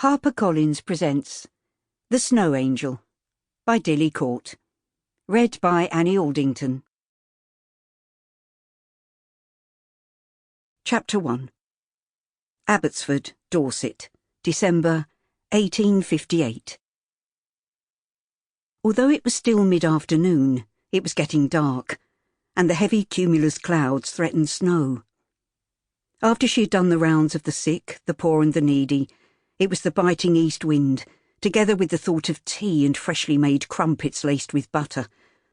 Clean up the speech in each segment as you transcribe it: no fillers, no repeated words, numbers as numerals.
HarperCollins presents The Snow Angel by Dilly Court. Read by Annie Aldington. Chapter 1. Abbotsford, Dorset, December 1858. Although it was still mid-afternoon, it was getting dark, and the heavy cumulus clouds threatened snow. After she had done the rounds of the sick, the poor and the needy, it was the biting east wind, together with the thought of tea and freshly made crumpets laced with butter,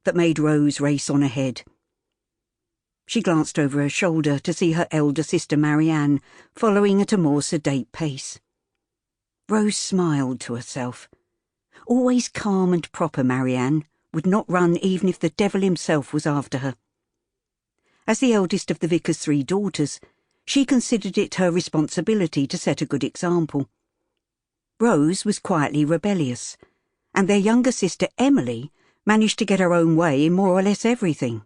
that made Rose race on ahead. She glanced over her shoulder to see her elder sister Marianne following at a more sedate pace. Rose smiled to herself. Always calm and proper Marianne would not run even if the devil himself was after her. As the eldest of the vicar's 3 daughters, she considered it her responsibility to set a good example. Rose was quietly rebellious, and their younger sister Emily managed to get her own way in more or less everything.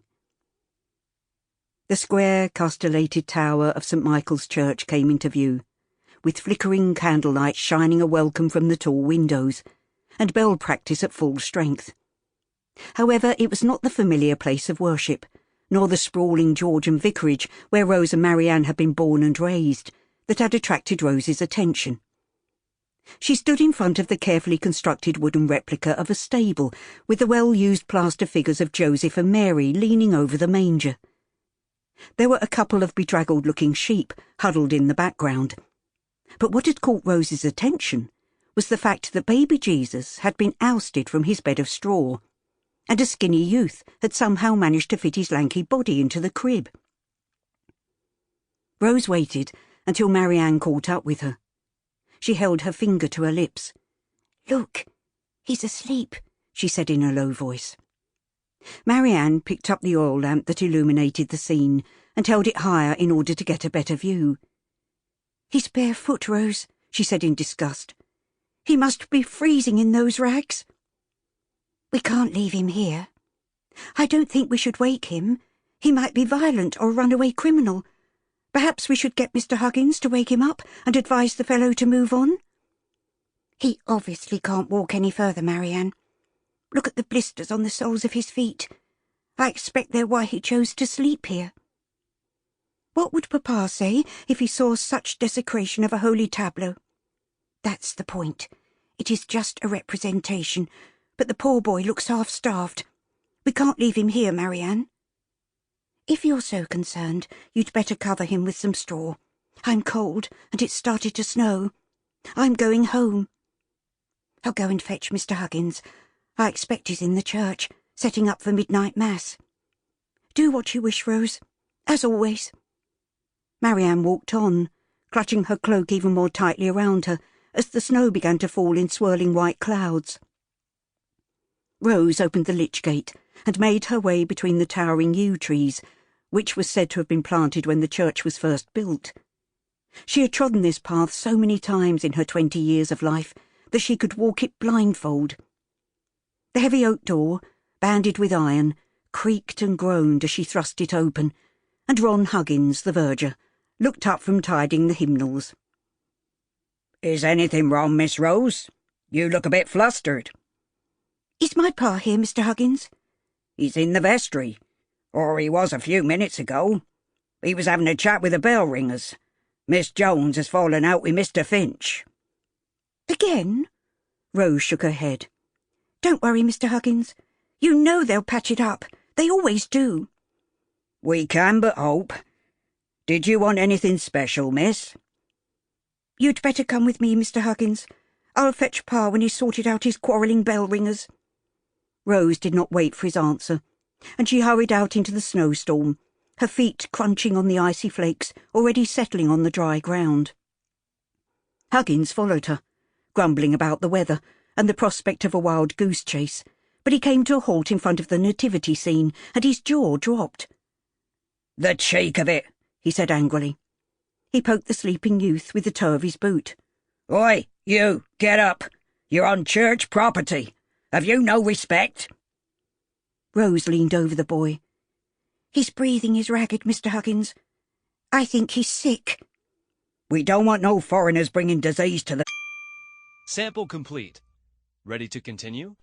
The square, castellated tower of St. Michael's Church came into view, with flickering candlelight shining a welcome from the tall windows, and bell practice at full strength. However, it was not the familiar place of worship, nor the sprawling Georgian vicarage where Rose and Marianne had been born and raised, that had attracted Rose's attention. She stood in front of the carefully constructed wooden replica of a stable, with the well-used plaster figures of Joseph and Mary leaning over the manger. There were a couple of bedraggled-looking sheep huddled in the background. But what had caught Rose's attention was the fact that baby Jesus had been ousted from his bed of straw, and a skinny youth had somehow managed to fit his lanky body into the crib. Rose waited until Marianne caught up with her. She held her finger to her lips. "Look, he's asleep," she said in a low voice. Marianne picked up the oil lamp that illuminated the scene and held it higher in order to get a better view. "He's barefoot, Rose," she said in disgust. "He must be freezing in those rags." "We can't leave him here. I don't think we should wake him. He might be violent or a runaway criminal. Perhaps we should get Mr. Huggins to wake him up and advise the fellow to move on." "He obviously can't walk any further, Marianne. Look at the blisters on the soles of his feet. I expect they're why he chose to sleep here." "What would Papa say if he saw such desecration of a holy tableau?" "That's the point. It is just a representation, but the poor boy looks half-starved. We can't leave him here, Marianne." "If you're so concerned, you'd better cover him with some straw. I'm cold, and it's started to snow. I'm going home." "I'll go and fetch Mr. Huggins. I expect he's in the church, setting up for midnight mass. Do what you wish, Rose, as always." Marianne walked on, clutching her cloak even more tightly around her as the snow began to fall in swirling white clouds. Rose opened the lich gate and made her way between the towering yew trees, which was said to have been planted when the church was first built. She had trodden this path so many times in her 20 years of life that she could walk it blindfold. The heavy oak door, banded with iron, creaked and groaned as she thrust it open, and Ron Huggins, the verger, looked up from tidying the hymnals. "Is anything wrong, Miss Rose? You look a bit flustered." "Is my pa here, Mr. Huggins?" "He's in the vestry, or he was a few minutes ago. He was having a chat with the bell ringers. Miss Jones has fallen out with Mr. Finch." "Again?" Rose shook her head. "Don't worry, Mr. Huggins. You know they'll patch it up. They always do." "We can but hope. Did you want anything special, miss?" "You'd better come with me, Mr. Huggins. I'll fetch Pa when he's sorted out his quarrelling bell ringers." Rose did not wait for his answer, and she hurried out into the snowstorm, her feet crunching on the icy flakes already settling on the dry ground. Huggins followed her, grumbling about the weather and the prospect of a wild goose chase, but he came to a halt in front of the nativity scene, and his jaw dropped. "The cheek of it!" he said angrily. He poked the sleeping youth with the toe of his boot. "Oi, you, get up! You're on church property. Have you no respect?" Rose leaned over the boy. "His breathing is ragged, Mr. Huggins. I think he's sick." We don't want no foreigners bringing disease to the..." Sample complete. Ready to continue?